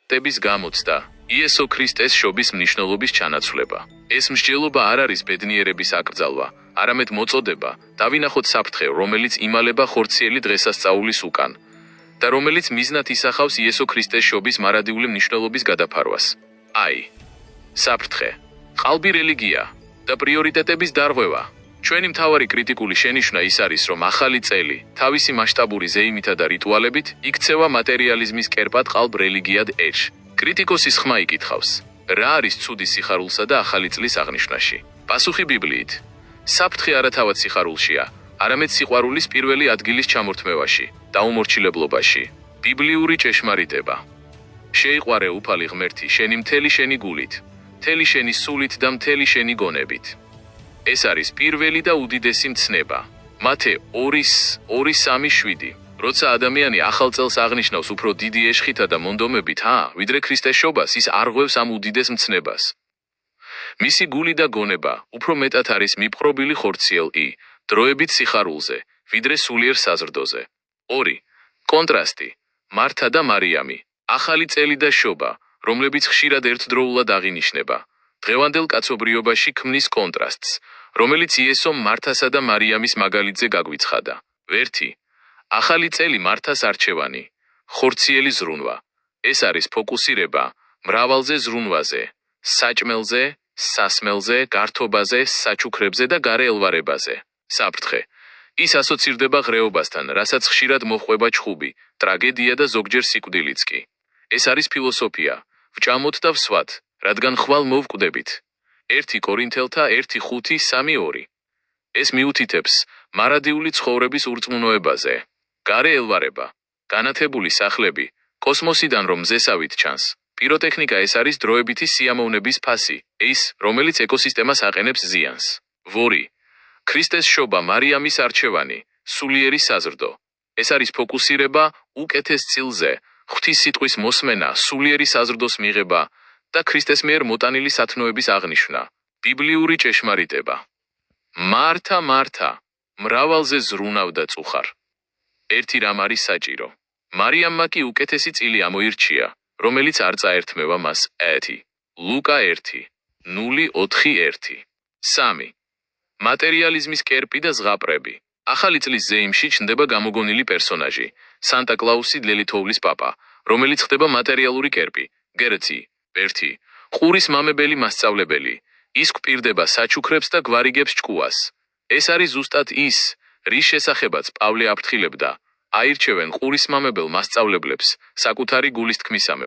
ტების გამოცდა, იესო ქრისტეს შობის მნიშვნელობის ჩანაცვლება. ეს მსჯელობა არ არის ბედნიერების აკრძალვა, არამედ მოწოდება, დავინახოთ საფრთხე, რომელიც იმალება ხორციელი დღესასწაულის უკან და რომელიც მიზნად ისახავს იესო ქრისტეს შობის მარადიული მნიშვნელობის გადაფარვას. აი, საფრთხე, ყალბი რელიგია და პრიორიტეტების დარღვევა. ჩვენი მთავარი კრიტიკული შენიშვნა ის არის, რომ ახალი წელი, თავისი მასშტაბური ზეიმითა და რიტუალებით, იქცევა მატერიალიზმის კერპად ყალბ რელიგიად ეჭ. კრიტიკოსის ხმა იკითხავს, რა არის ცუდი სიხარულსა და ახალი წლის აღნიშვნაში? პასუხი ბიბლიით. საფრთხე არა თავად სიხარულშია, არამედ სიყვარულის პირველი ადგილის ჩამორთმევაში, დაუმორჩილებლობაში. ბიბლიური ჭეშმარიტება. შეიყვარე უფალი ღმერთი შენი მთელი შენი გულით, მთელი შენი სულით და მთელი შენი გონებით. ეს არის პირველი და უდიდესი მცნება. მათე 2:3-7. როცა ადამიანი ახალ წელს აღნიშნავს უფრო დიდი ეშხითა და მონდომებით, ვიდრე ქრისტეს შობას, ის არღვევს ამ უდიდეს მცნებას. მისი გული და გონება უფრო მეტად არის მიპყრობილი ხორციელ დროებით სიხარულზე, ვიდრე სულიერ საზრდოზე. 2. კონტრასტი. მართა და მარიამი. ახალი წელი და შობა, რომლებიც ხშირად ერთდროულად აღინიშნება. დღევანდელ კაცობრიობაში ქმნის კონტრასტს, რომელიც იესომ მართასა და მარიამის მაგალითზე გაგვიცხადა. 1. ახალი წელი მართას არჩევანი, ხორციელი ზრუნვა. ეს არის ფოკუსირება მრავალზე ზრუნვაზე, საჭმელზე, სასმელზე, გართობაზე, საჩუქრებზე და გარე ელვარებაზე. საფრთხე. ის ასოცირდება ღრეობასთან, რასაც ხშირად მოჰყვება ჩხუბი, ტრაგედია და ზოგჯერ სიკვდილიც კი. ეს არის ფილოსოფია, ვჭამოთ და ვსვათ, რადგან ხვალ მოვკვდებით. 1 კორინთელთა 1:5-3-2. ეს მიუთითებს მარადიული ცხოვრების ურწმუნოებაზე. გარე ელვარება, განათებული სახლები, კოსმოსიდან რომ მზესავით ჩანს. პიროტექნიკა ეს არის დროებითი სიამოვნების ფასი, ის, რომელიც ეკოსისტემას აყენებს ზიანს. 2. ქრისტეს შობა მარიამის არჩევანი, სულიერი საზრდო. ეს არის ფოკუსირება უკეთეს წილზე, ღვთის სიტყვის მოსმენა, სულიერი საზრდოს მიღება და ქრისტეს მიერ მოტანილი სათნოების აღნიშვნა. ბიბლიური ჭეშმარიტება. მართა, მართა, მრავალზე ზრუნავ და წუხარ. ერთი რამ არის საჭირო. მარიამმა კი უკეთესი წილი ამოირჩია, რომელიც არ წაერთმევა მას. 1. ლუკა 1:0-4-1. 3. მატერიალიზმის კერპი და ზღაპრები. ახალი წლის ზეიმში ჩნდება გამოგონილი პერსონაჟი, სანტა კლაუსი ლელითოვლის პაპა, რომელიც ხდება მატერიალური კერპი, გერცი, 1. ყურის მამებელი მასწავლებელი, ის გვპირდება საჩუქრებს და გვარიგებს ჭკუას. ეს არის ზუსტად ის, რის შესახებაც პავლე აფრთხილებდა, აირჩევენ ყურის მამებელ მასწავლებლებს საკუთარი გულის თქმისამებრ.